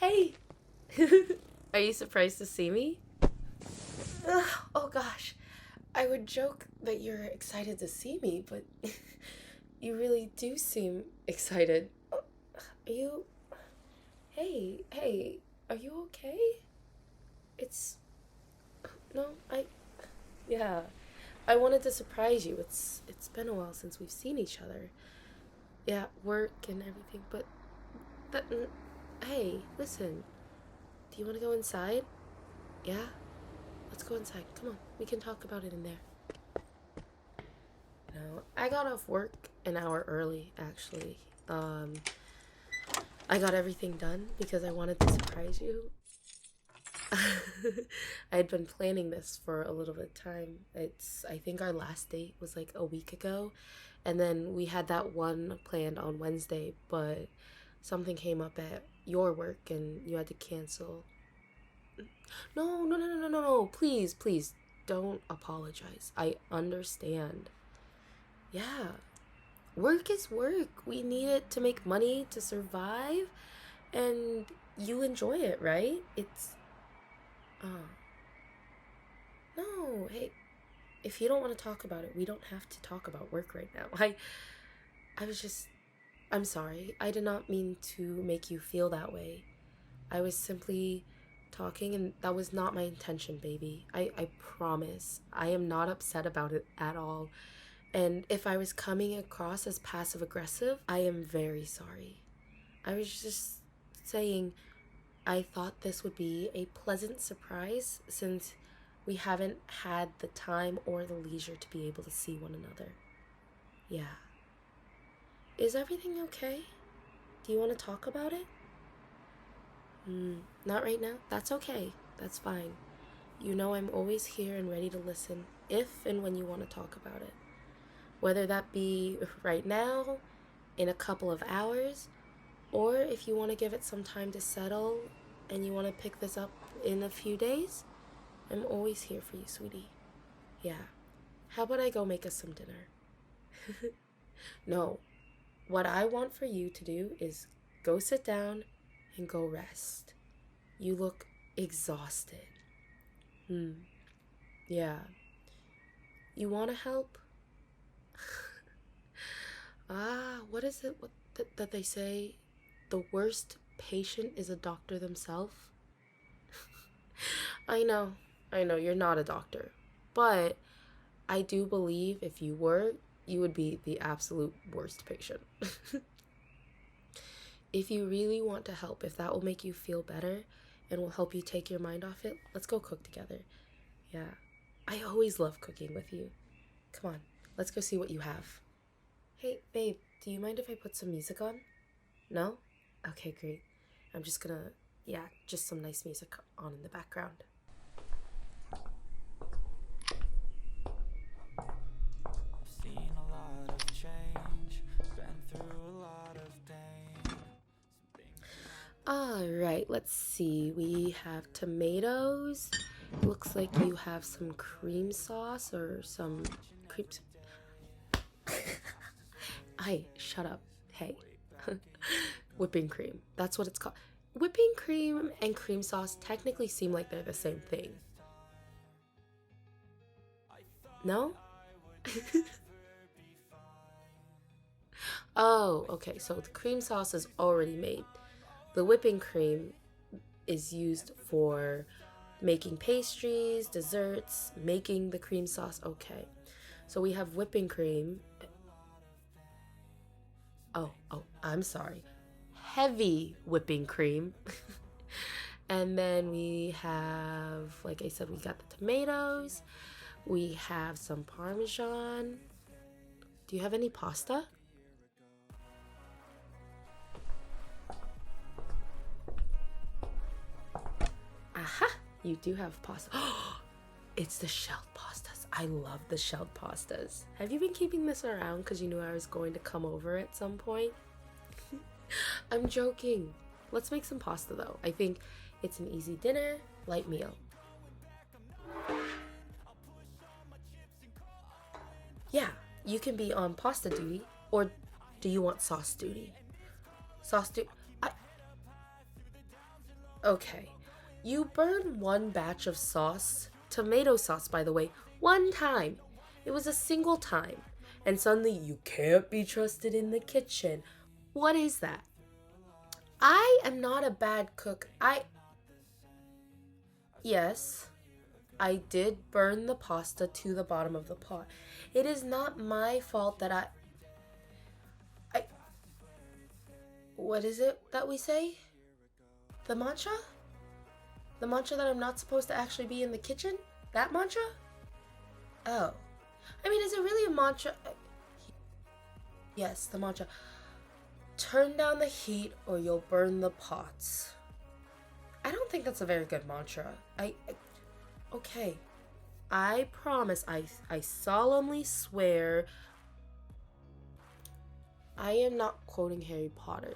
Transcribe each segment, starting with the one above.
Hey! Are you surprised to see me? Oh gosh. I would joke that you're excited to see me, but you really do seem excited. Are you. Hey, are you okay? It's. No, I. Yeah. I wanted to surprise you. It's been a while since we've seen each other. Yeah, work and everything, but that hey, listen. Do you want to go inside? Yeah? Let's go inside. Come on. We can talk about it in there. No, I got off work an hour early actually. Um I got everything done because I wanted to surprise you. I had been planning this for a little bit of time. I think our last date was like a week ago, and then we had that one planned on Wednesday, but something came up at your work and you had to cancel. No. Please don't apologize. I understand. Yeah. Work is work. We need it to make money to survive, and you enjoy it, right? It's uh no, hey, if you don't want to talk about it, we don't have to talk about work right now. I was just I'm sorry. I did not mean to make you feel that way. I was simply talking, and that was not my intention, baby. I promise. I am not upset about it at all. And if I was coming across as passive aggressive, I am very sorry. I was just saying I thought this would be a pleasant surprise since we haven't had the time or the leisure to be able to see one another. Yeah. Is everything okay? Do you want to talk about it? Not right now? That's okay. That's fine. You know I'm always here and ready to listen if and when you want to talk about it. Whether that be right now, in a couple of hours, or if you want to give it some time to settle and you want to pick this up in a few days, I'm always here for you, sweetie. Yeah. How about I go make us some dinner? No. What I want for you to do is go sit down and go rest. You look exhausted. Yeah. You want to help? What is it that they say? The worst patient is a doctor themselves? I know. I know you're not a doctor. But I do believe if you were, you would be the absolute worst patient. If you really want to help, if that will make you feel better and will help you take your mind off it, let's go cook together. Yeah. I always love cooking with you. Come on, let's go see what you have. Hey, babe, do you mind if I put some music on? No? Okay, great. I'm just gonna, yeah, just some nice music on in the background. Seen a lot of change, been through a lot of pain. Alright, let's see. We have tomatoes. Looks like you have some cream sauce or some cream. Hey, shut up. Hey. Whipping cream. That's what it's called. Whipping cream and cream sauce technically seem like they're the same thing. No? Oh, okay. So the cream sauce is already made. The whipping cream is used for making pastries, desserts, making the cream sauce. Okay. So we have whipping cream. Oh, I'm sorry. Heavy whipping cream. And then we have, like I said, we got the tomatoes. We have some Parmesan. Do you have any pasta? Aha! You do have pasta. It's the shelled pastas. I love the shelled pastas. Have you been keeping this around because you knew I was going to come over at some point? I'm joking. Let's make some pasta though. I think it's an easy dinner, light meal. Yeah, you can be on pasta duty, or do you want sauce duty? Sauce duty. Okay. You burned one batch of sauce, tomato sauce, by the way, one time. It was a single time. And suddenly you can't be trusted in the kitchen. What is that? I am not a bad cook. Yes, I did burn the pasta to the bottom of the pot. It is not my fault that I, what is it that we say? The mantra? The mantra that I'm not supposed to actually be in the kitchen? That mantra? Oh. I mean, is it really a mantra? Yes, the mantra. Turn down the heat or you'll burn the pots. I don't think that's a very good mantra. Okay. I promise, I solemnly swear I am not quoting Harry Potter.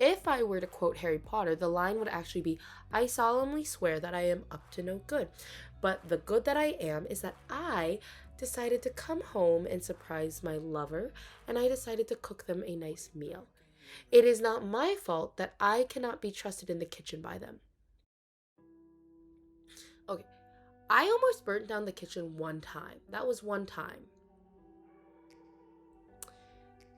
If I were to quote Harry Potter, the line would actually be, I solemnly swear that I am up to no good. But the good that I am is that I decided to come home and surprise my lover, and I decided to cook them a nice meal. It is not my fault that I cannot be trusted in the kitchen by them. Okay, I almost burnt down the kitchen one time. That was one time.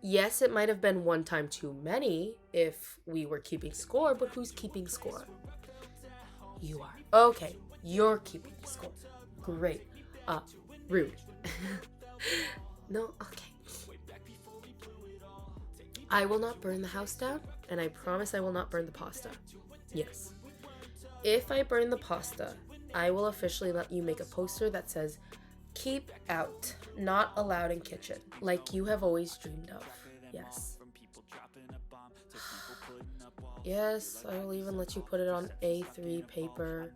Yes, it might have been one time too many if we were keeping score, but who's keeping score? You are. Okay, you're keeping score. Great. Rude. No, okay. I will not burn the house down, and I promise I will not burn the pasta. Yes. If I burn the pasta, I will officially let you make a poster that says, keep out, not allowed in kitchen, like you have always dreamed of. Yes. Yes, I will even let you put it on A3 paper.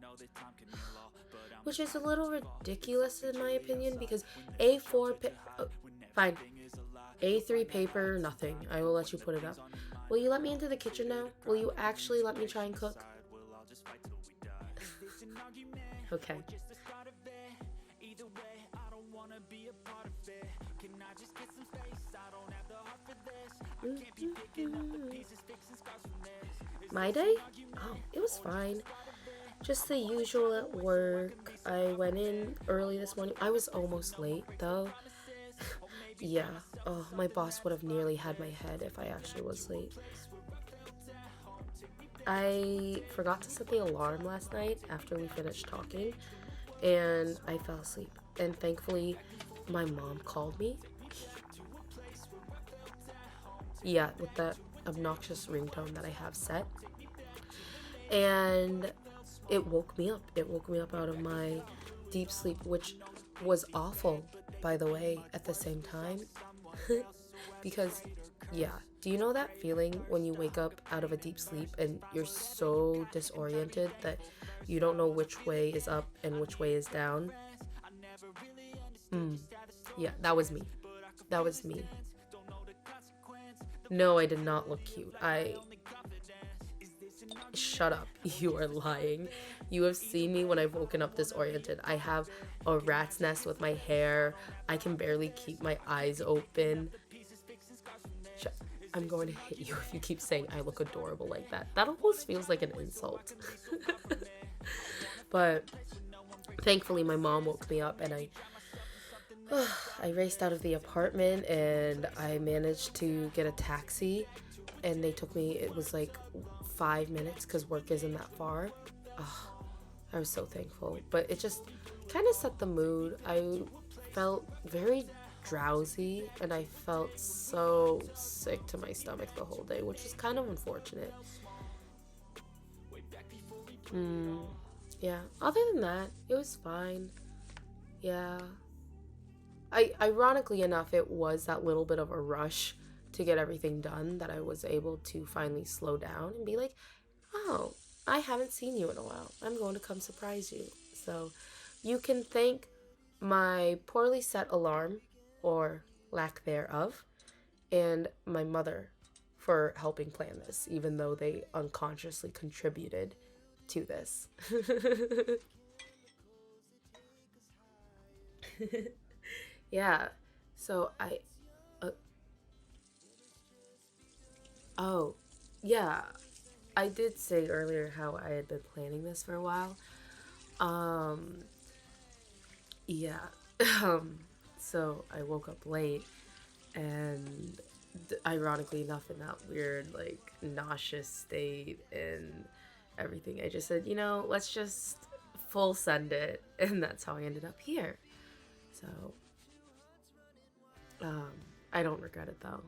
Which is a little ridiculous in my opinion because fine. A3 paper, nothing. I will let you put it up. Will you let me into the kitchen now? Will you actually let me try and cook? Okay. My day? Oh, it was fine. Just the usual at work. I went in early this morning. I was almost late though. Yeah. Oh, my boss would have nearly had my head if I actually was late. I forgot to set the alarm last night after we finished talking, and I fell asleep. And thankfully, my mom called me. Yeah, with that obnoxious ringtone that I have set. And it woke me up. It woke me up out of my deep sleep, which was awful, by the way, at the same time. Because, yeah, do you know that feeling when you wake up out of a deep sleep and you're so disoriented that you don't know which way is up and which way is down? Yeah, that was me. That was me. No, I did not look cute. Shut up. You are lying. You have seen me when I've woken up disoriented. I have a rat's nest with my hair. I can barely keep my eyes open. I'm going to hit you if you keep saying I look adorable like that. That almost feels like an insult. But thankfully my mom woke me up and I raced out of the apartment and I managed to get a taxi, and they took me, it was like 5 minutes because work isn't that far. Oh, I was so thankful, but it just kind of set the mood. I felt very drowsy and I felt so sick to my stomach the whole day, which was kind of unfortunate. Yeah, other than that, it was fine. Yeah. Ironically enough, it was that little bit of a rush to get everything done that I was able to finally slow down and be like, oh, I haven't seen you in a while. I'm going to come surprise you. So you can thank my poorly set alarm, or lack thereof, and my mother for helping plan this, even though they unconsciously contributed to this. Yeah. So uh, oh, yeah. I did say earlier how I had been planning this for a while. Um, yeah. Um, so I woke up late and ironically enough in that weird like nauseous state and everything, I just said, let's just full send it, and that's how I ended up here. So um I don't regret it though.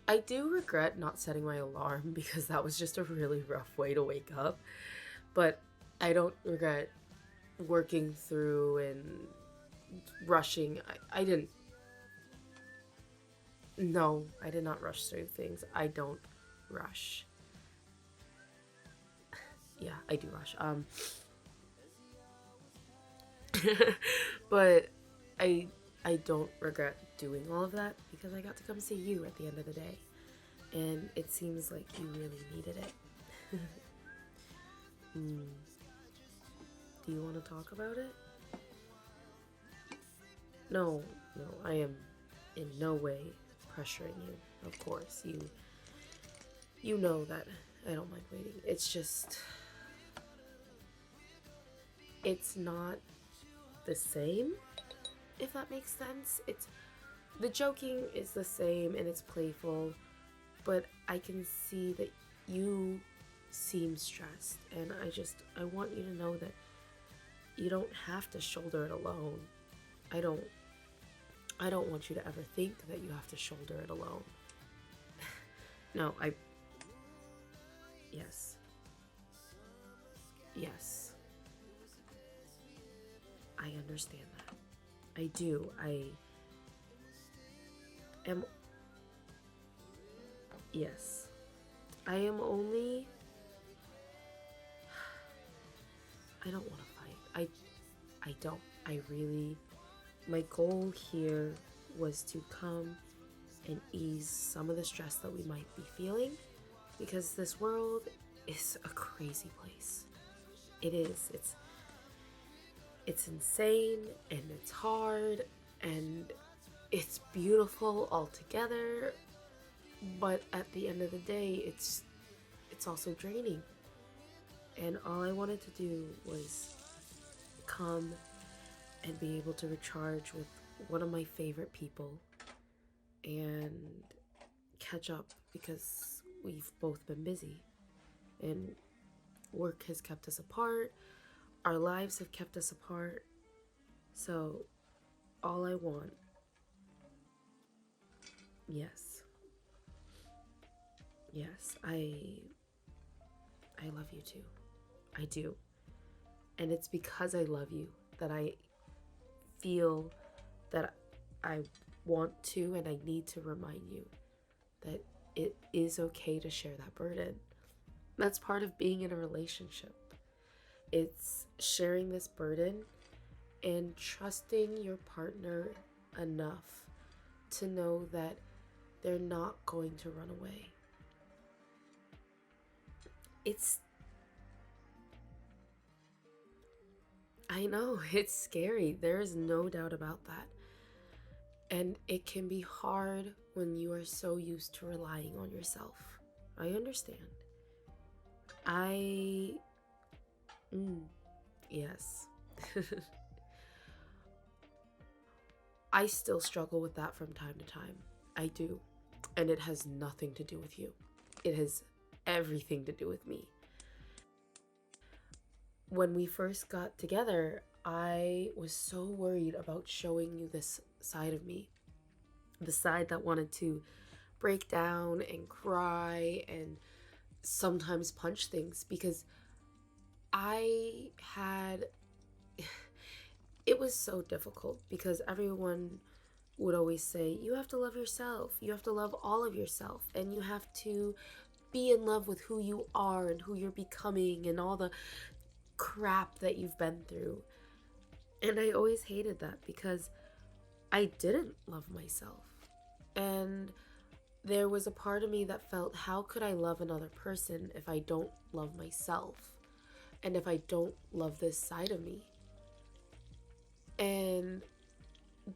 I do regret not setting my alarm because that was just a really rough way to wake up, but I don't regret working through and rushing. I didn't. No, I did not rush through things. I don't rush. Yeah, I do rush. But I I don't regret doing all of that because I got to come see you at the end of the day, and it seems like you really needed it. mm. Do you want to talk about it? No, no, I am in no way pressuring you. Of course, you know that I don't mind waiting. It's just it's not the same, if that makes sense. It's the joking is the same and it's playful, but I can see that you seem stressed, and I want you to know that you don't have to shoulder it alone. I don't I don't want you to ever think that you have to shoulder it alone. No, I yes. Yes. I understand that. I do. I am yes. I am only I don't want to fight. I don't. I really my goal here was to come and ease some of the stress that we might be feeling because this world is a crazy place. It is. It's insane and it's hard and it's beautiful altogether, but at the end of the day, it's also draining. And all I wanted to do was come and be able to recharge with one of my favorite people and catch up because we've both been busy and work has kept us apart. Our lives have kept us apart. So, all I want, yes, yes, I love you too. I do. And it's because I love you that I feel that I want to and I need to remind you that it is okay to share that burden. That's part of being in a relationship. It's sharing this burden and trusting your partner enough to know that they're not going to run away. It's, I know, it's scary. There is no doubt about that. And it can be hard when you are so used to relying on yourself. I understand. I, mm, yes. I still struggle with that from time to time. I do. And it has nothing to do with you, it has everything to do with me. When we first got together, I was so worried about showing you this side of me, the side that wanted to break down and cry and sometimes punch things because I had it was so difficult because everyone would always say, you have to love yourself. You have to love all of yourself. And you have to be in love with who you are and who you're becoming and all the crap that you've been through. And I always hated that because I didn't love myself. And there was a part of me that felt, how could I love another person if I don't love myself? And if I don't love this side of me? And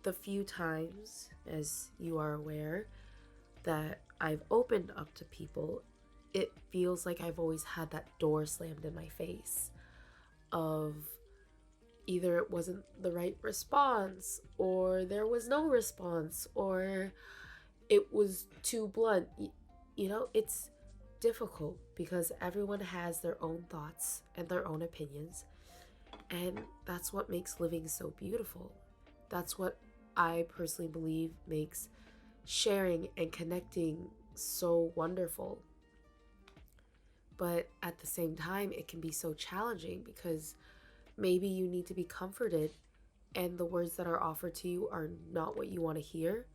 the few times, as you are aware, that I've opened up to people, it feels like I've always had that door slammed in my face of either it wasn't the right response, or there was no response, or it was too blunt. You know, it's difficult because everyone has their own thoughts and their own opinions, and that's what makes living so beautiful. That's what I personally believe makes sharing and connecting so wonderful. But at the same time, it can be so challenging because maybe you need to be comforted, and the words that are offered to you are not what you want to hear,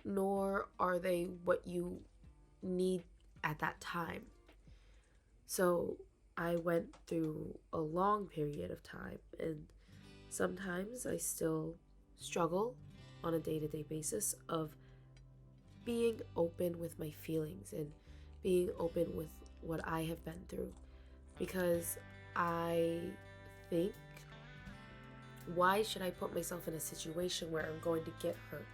nor are they what you need at that time. So I went through a long period of time, and sometimes I still struggle on a day to day basis of being open with my feelings and being open with what I have been through. Because I think, why should I put myself in a situation where I'm going to get hurt,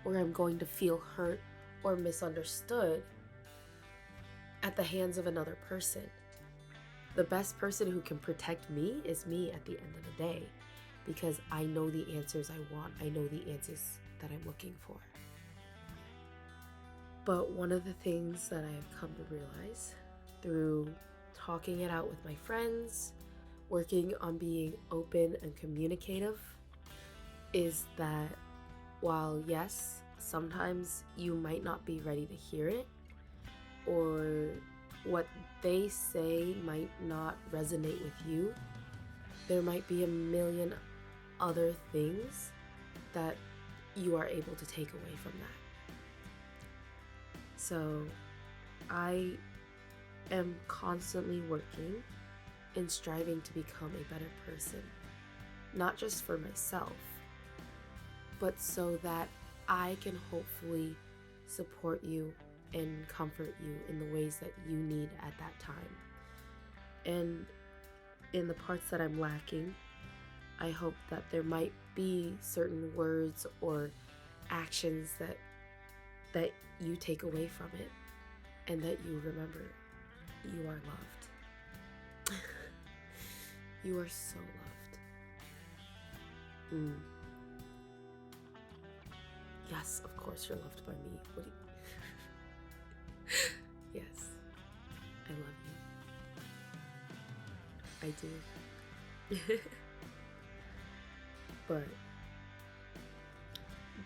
or I'm going to feel hurt or misunderstood at the hands of another person? The best person who can protect me is me at the end of the day, because I know the answers I want. I know the answers that I'm looking for. But one of the things that I have come to realize through talking it out with my friends, working on being open and communicative, is that while yes, sometimes you might not be ready to hear it, or what they say might not resonate with you, there might be a million other things that you are able to take away from that. So I am constantly working and striving to become a better person, not just for myself, but so that I can hopefully support you and comfort you in the ways that you need at that time. And in the parts that I'm lacking, I hope that there might be certain words or actions that you take away from it, and that you remember you are loved. You are so loved. Yes, of course you're loved by me. What do you... Yes, I love you. I do. But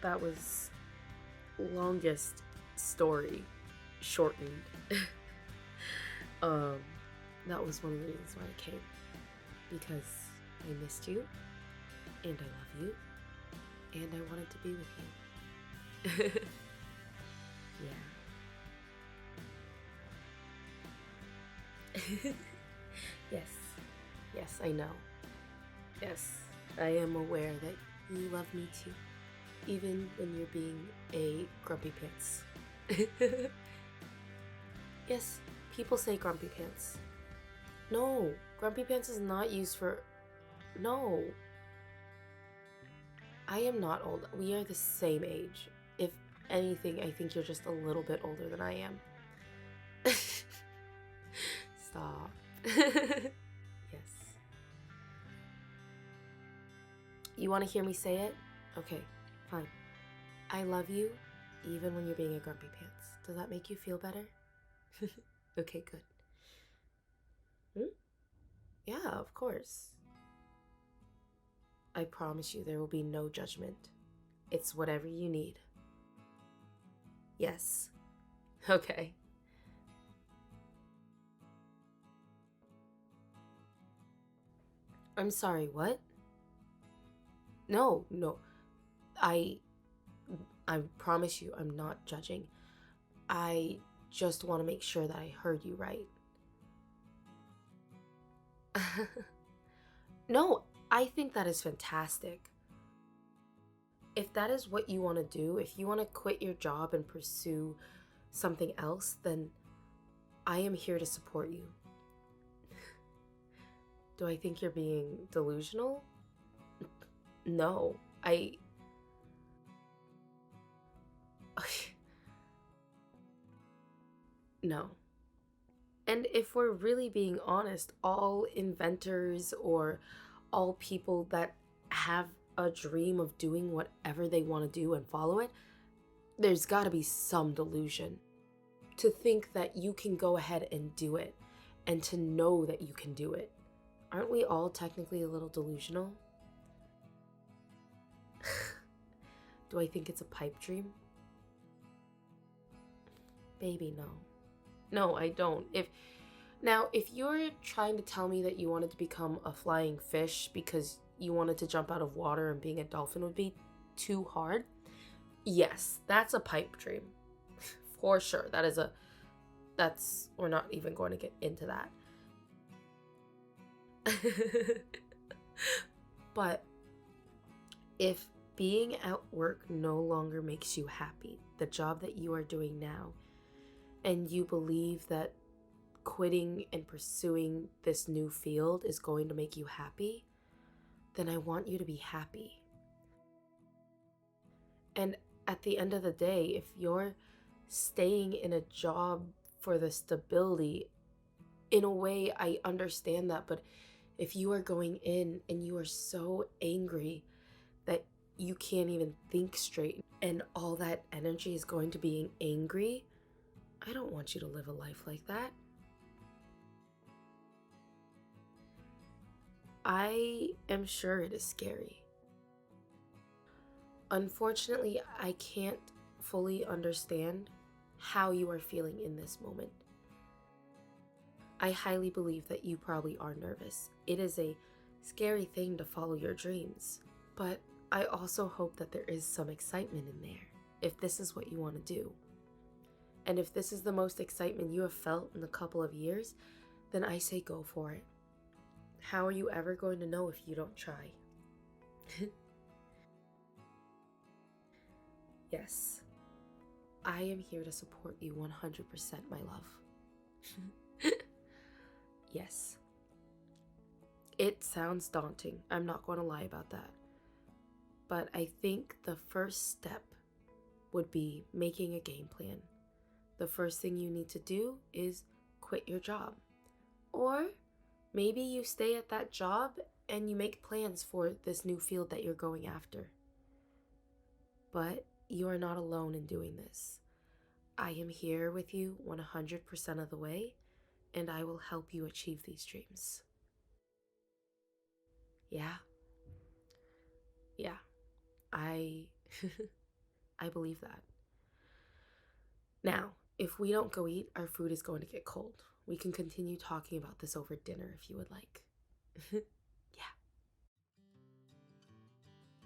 that was longest story shortened. That was one of the reasons why I came, because I missed you, and I love you, and I wanted to be with you. Yeah. Yes, I know. Yes, I am aware that you love me too, even when you're being a grumpy pants. Yes, people say grumpy pants. No, grumpy pants is not used for... No. I am not old. We are the same age. If anything, I think you're just a little bit older than I am. Stop. Yes. You want to hear me say it? Okay, fine. I love you, even when you're being a grumpy pants. Does that make you feel better? Okay, good. Yeah, of course. I promise you there will be no judgment. It's whatever you need. Yes. Okay. I'm sorry, what? No. I promise you I'm not judging. I just want to make sure that I heard you right. No, I think that is fantastic. If that is what you want to do, if you want to quit your job and pursue something else, then I am here to support you. Do I think you're being delusional? No, no. And if we're really being honest, all inventors or all people that have a dream of doing whatever they want to do and follow it, there's got to be some delusion. To think that you can go ahead and do it and to know that you can do it. Aren't we all technically a little delusional? Do I think it's a pipe dream? Baby, no. No, I don't. If you're trying to tell me that you wanted to become a flying fish because you wanted to jump out of water and being a dolphin would be too hard, yes, that's a pipe dream. For sure. We're not even going to get into that. But if being at work no longer makes you happy, the job that you are doing now, and you believe that quitting and pursuing this new field is going to make you happy, then I want you to be happy. And at the end of the day, if you're staying in a job for the stability, in a way, I understand that. But if you are going in and you are so angry that you can't even think straight and all that energy is going to being angry, I don't want you to live a life like that. I am sure it is scary. Unfortunately, I can't fully understand how you are feeling in this moment. I highly believe that you probably are nervous. It is a scary thing to follow your dreams, but I also hope that there is some excitement in there if this is what you want to do. And if this is the most excitement you have felt in a couple of years, then I say go for it. How are you ever going to know if you don't try? Yes, I am here to support you 100%, my love. Yes. It sounds daunting. I'm not going to lie about that. But I think the first step would be making a game plan. The first thing you need to do is quit your job. Or maybe you stay at that job and you make plans for this new field that you're going after. But you are not alone in doing this. I am here with you 100% of the way, and I will help you achieve these dreams. Yeah. Yeah. I I believe that. Now, if we don't go eat, our food is going to get cold. We can continue talking about this over dinner if you would like. Yeah.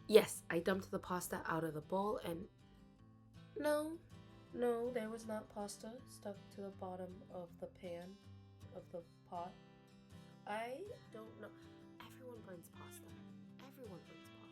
Yes, I dumped the pasta out of the bowl and no, there was not pasta stuck to the bottom of the pan of the pot. I don't know. Everyone burns pasta. Everyone burns